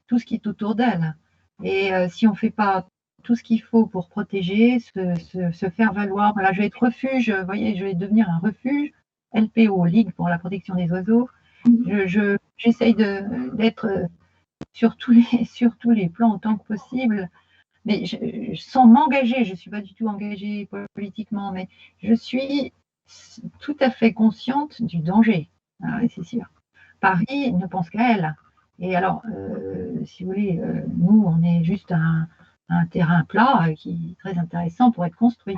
tout ce qui est autour d'elle. Et si on ne fait pas tout ce qu'il faut pour protéger, se faire valoir, voilà, je vais être refuge, vous voyez, je vais devenir un refuge, LPO, Ligue pour la protection des oiseaux. J'essaye d'être sur tous les plans autant que possible, mais sans m'engager, je ne suis pas du tout engagée politiquement, mais je suis tout à fait consciente du danger, c'est sûr. Paris ne pense qu'à elle. Et alors, si vous voulez, nous, on est juste un terrain plat qui est très intéressant pour être construit.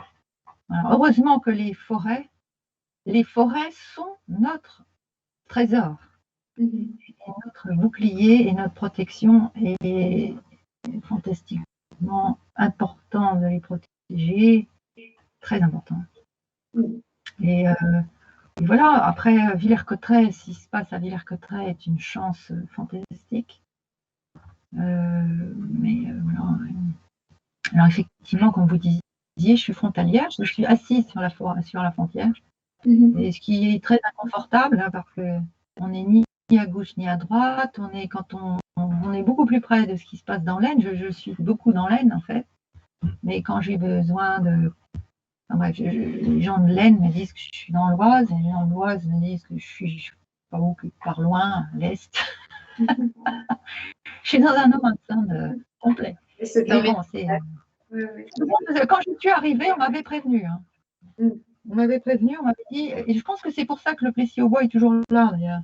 Alors, heureusement que les forêts sont notre trésor. Notre bouclier et notre protection est fantastiquement important de les protéger, très important. Et voilà, après Villers-Cotterêts, ce qui se passe à Villers-Cotterêts est une chance fantastique. Mais voilà. Alors effectivement, comme vous disiez, je suis frontalière, je suis assise sur la frontière, et ce qui est très inconfortable, hein, parce qu'on n'est ni à gauche ni à droite, quand on est beaucoup plus près de ce qui se passe dans l'Aisne, je suis beaucoup dans l'Aisne en fait, mais quand j'ai besoin de... Enfin, bref, les gens de l'Aisne me disent que je suis dans l'Oise, et les gens de l'Oise me disent que je suis pas beaucoup par loin, à l'Est. Je suis dans un no man's land complet. Bon, quand je suis arrivée, on m'avait prévenu. Hein. On m'avait prévenu, on m'avait dit, et je pense que c'est pour ça que le Plessis-aux-Bois est toujours là d'ailleurs.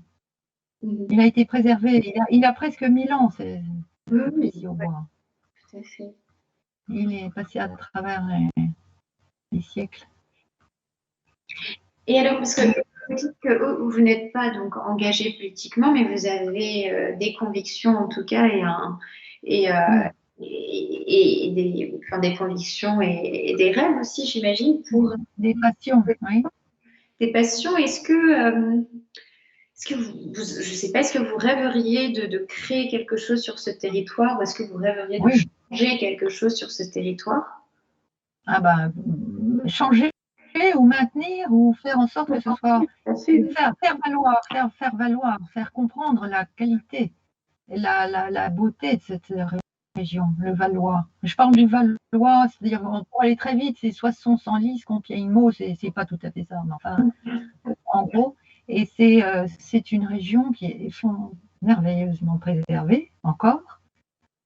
Il a été préservé, il a presque 1000 ans, Oui, ici au bois. tout à fait. Il est passé à travers les siècles. Et alors, parce que vous dites que vous n'êtes pas donc engagé politiquement, mais vous avez des convictions en tout cas des convictions et des rêves aussi, j'imagine, pour Des passions, oui. des passions. Est-ce que je ne sais pas, est-ce que vous rêveriez de créer quelque chose sur ce territoire ou est-ce que vous rêveriez de changer quelque chose sur ce territoire? Ah bah, changer ou maintenir ou faire en sorte que ce soit faire valoir, faire comprendre la qualité et la beauté de cette région, le Valois. Je parle du Valois, c'est-à-dire pour aller très vite, c'est Soissons, Senlis, Compiègne-Meaux, c'est pas tout à fait ça, mais enfin, en gros, et c'est une région qui est merveilleusement préservée encore,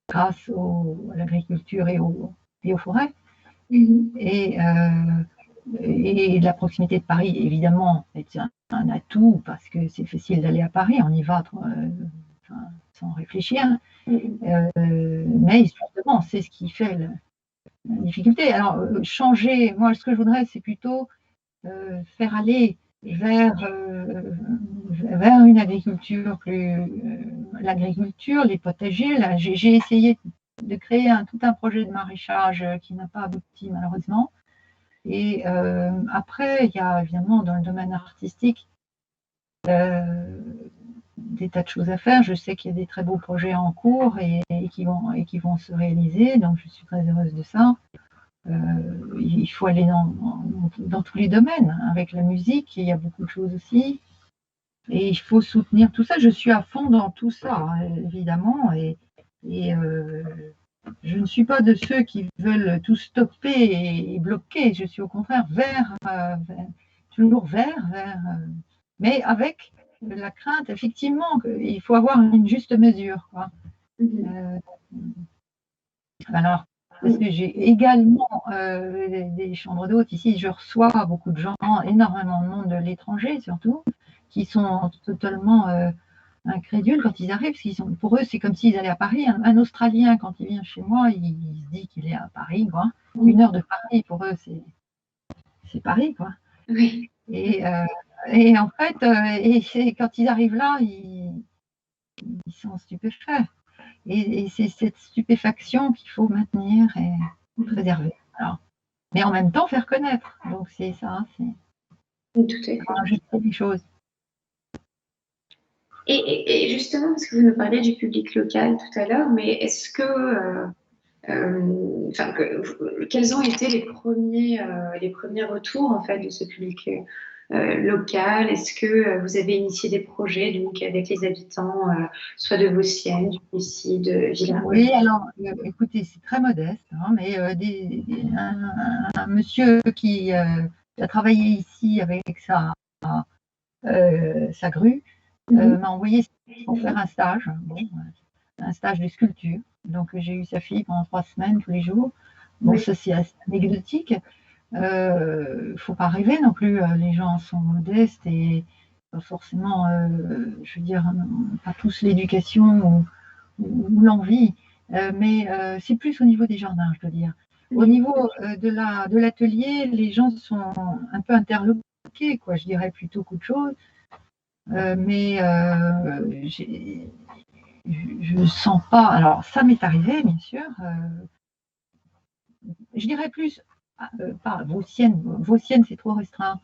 grâce à l'agriculture et aux forêts. Et la proximité de Paris, évidemment, est un atout parce que c'est facile d'aller à Paris, on y va sans réfléchir. Mais justement, c'est ce qui fait la difficulté. Alors, changer, moi, ce que je voudrais, c'est plutôt faire aller vers une agriculture l'agriculture, les potagers. J'ai essayé de créer tout un projet de maraîchage qui n'a pas abouti malheureusement. Et après, il y a évidemment dans le domaine artistique des tas de choses à faire. Je sais qu'il y a des très beaux projets en cours et qui vont se réaliser, donc je suis très heureuse de ça. Il faut aller dans tous les domaines. Avec la musique, il y a beaucoup de choses aussi. Et il faut soutenir tout ça. Je suis à fond dans tout ça, évidemment. Et je ne suis pas de ceux qui veulent tout stopper et bloquer. Je suis au contraire toujours vers mais avec la crainte, effectivement, qu'il faut avoir une juste mesure, quoi. Alors, parce que j'ai également des chambres d'hôtes ici, je reçois beaucoup de gens, énormément de monde de l'étranger surtout, qui sont totalement incrédules quand ils arrivent, parce pour eux, c'est comme s'ils allaient à Paris. Un Australien, quand il vient chez moi, il se dit qu'il est à Paris, quoi. 1 heure de Paris, pour eux, c'est Paris, quoi. Oui. Et en fait, quand ils arrivent là, ils sont stupéfaits. Et c'est cette stupéfaction qu'il faut maintenir et préserver. Alors, mais en même temps, faire connaître. Donc, c'est ça, c'est rajouter des choses. Et justement, parce que vous nous parlez du public local tout à l'heure, mais est-ce que, quels ont été les premiers retours en fait de ce public local? Est-ce que vous avez initié des projets donc avec les habitants, soit de Vauciennes, du Plessis, de Villars? Oui, alors, écoutez, c'est très modeste, hein, mais un monsieur qui a travaillé ici avec sa grue m'a envoyé pour faire un stage de sculpture. Donc, j'ai eu sa fille pendant 3 semaines, tous les jours. Bon, ça, c'est assez anecdotique. Il ne faut pas rêver non plus. Les gens sont modestes et pas forcément, je veux dire, pas tous l'éducation ou l'envie. Mais c'est plus au niveau des jardins, je dois dire. Au niveau de l'atelier, les gens sont un peu interloqués, quoi, je dirais plutôt qu'autre chose. Mais je ne sens pas. Alors, ça m'est arrivé, bien sûr. Je dirais plus, pas Vauciennes. Vauciennes, c'est trop restreint.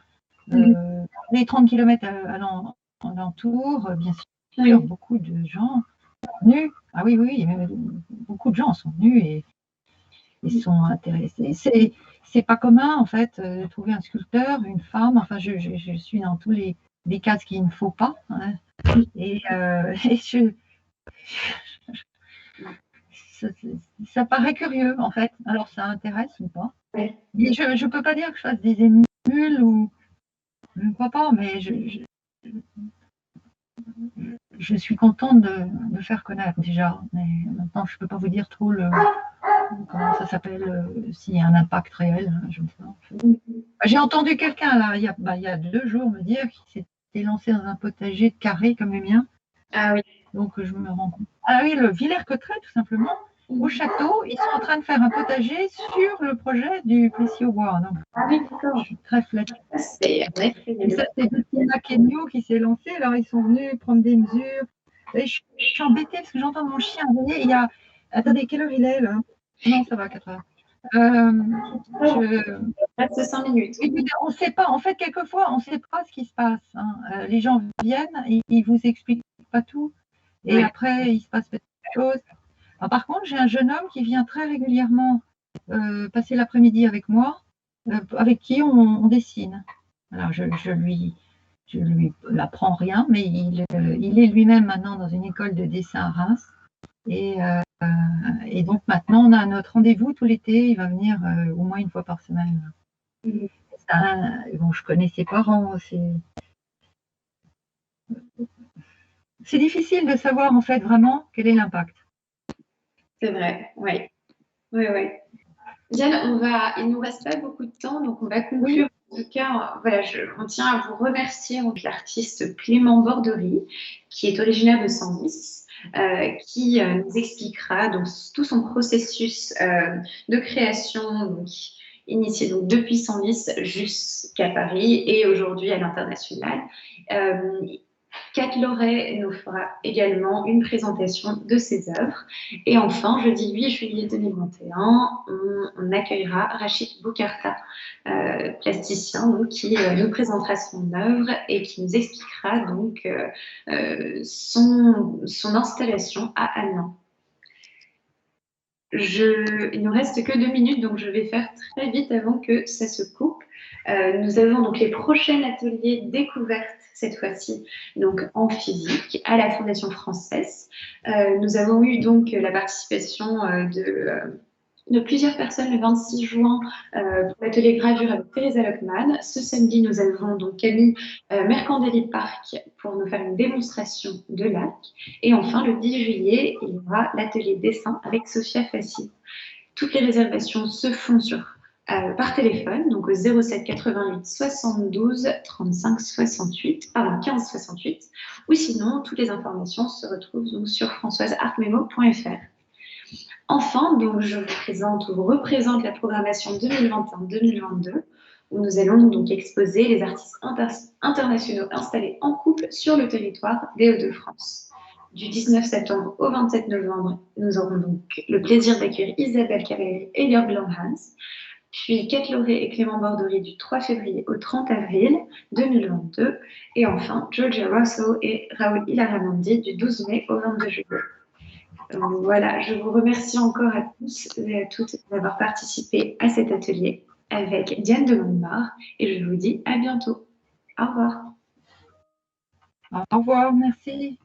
Les 30 km alentour, bien sûr, beaucoup de gens sont venus. Ah oui, oui, beaucoup de gens sont venus et sont intéressés. C'est pas commun, en fait, de trouver un sculpteur, une femme. Enfin, je suis dans tous les cases qu'il ne faut pas. Hein. Et ça paraît curieux, en fait. Alors, ça intéresse ou pas. Mais je ne peux pas dire que je fasse des émules ou je ne crois pas, mais je suis contente de faire connaître déjà. Mais maintenant, je ne peux pas vous dire trop comment ça s'appelle, s'il y a un impact réel. Je ne sais pas. J'ai entendu quelqu'un, là, il y a 2 jours, me dire qu'il s'était lancé dans un potager de carré comme le mien. Ah oui. Donc, je me rends compte. Ah oui, le Villers-Cotterêts, tout simplement. Au château, ils sont en train de faire un potager sur le projet du Plessis-au-Bois. Donc, Ah oui, d'accord. je suis très flattée. C'est Et ça, c'est Bettina Kenyo qui s'est lancé. Alors, ils sont venus prendre des mesures. Et je suis embêtée parce que j'entends mon chien aboyer. Il y a... Attendez, quelle heure il est là? Non, ça va, 4 heures. reste 5 minutes. On ne sait pas. En fait, quelquefois, on ne sait pas ce qui se passe. Hein. Les gens viennent, ils ne vous expliquent pas tout. Et après, il se passe peut-être quelque chose. Alors, par contre, j'ai un jeune homme qui vient très régulièrement passer l'après-midi avec moi, avec qui on dessine. Alors, je lui apprends rien, mais il est lui-même maintenant dans une école de dessin à Reims. Et donc maintenant, on a notre rendez-vous tout l'été. Il va venir au moins une fois par semaine. Bon, je connais ses parents. C'est difficile de savoir en fait vraiment quel est l'impact. C'est vrai, oui. Oui, oui. Diane, il ne nous reste pas beaucoup de temps, donc on va conclure. Oui. En tout cas, voilà, on tient à vous remercier l'artiste Clément Borderie, qui est originaire de Senlis, qui nous expliquera donc, tout son processus de création, donc, initié donc, depuis Senlis jusqu'à Paris et aujourd'hui à l'international. Kat Loret nous fera également une présentation de ses œuvres. Et enfin, jeudi 8 juillet 2021, on accueillera Rachid Boukarta, plasticien, donc, qui nous présentera son œuvre et qui nous expliquera donc son installation à Amiens. Il ne nous reste que 2 minutes, donc je vais faire très vite avant que ça se coupe. Nous avons donc les prochains ateliers découvertes cette fois-ci, donc en physique, à la Fondation française. Nous avons eu donc la participation de plusieurs personnes le 26 juin pour l'atelier gravure avec Teresa Lockman. Ce samedi, nous avons donc Camille Mercandelli Park pour nous faire une démonstration de lac. Et enfin, le 10 juillet, il y aura l'atelier dessin avec Sophia Fassi. Toutes les réservations se font par téléphone, donc au 07 88 72 35 68, pardon, 15 68, ou sinon, toutes les informations se retrouvent donc sur françoiseartmemo.fr. Enfin, donc, je vous représente la programmation 2021-2022, où nous allons donc exposer les artistes internationaux installés en couple sur le territoire des Hauts-de-France. Du 19 septembre au 27 novembre, nous aurons donc le plaisir d'accueillir Isabelle Cavalier et Jörg Langhans, puis Kat Loret et Clément Borderie du 3 février au 30 avril 2022, et enfin Georgia Rosso et Raoul Ilaramondi du 12 mai au 22 juillet. Donc voilà, je vous remercie encore à tous et à toutes d'avoir participé à cet atelier avec Diane de Montmar et je vous dis à bientôt. Au revoir. Au revoir, merci.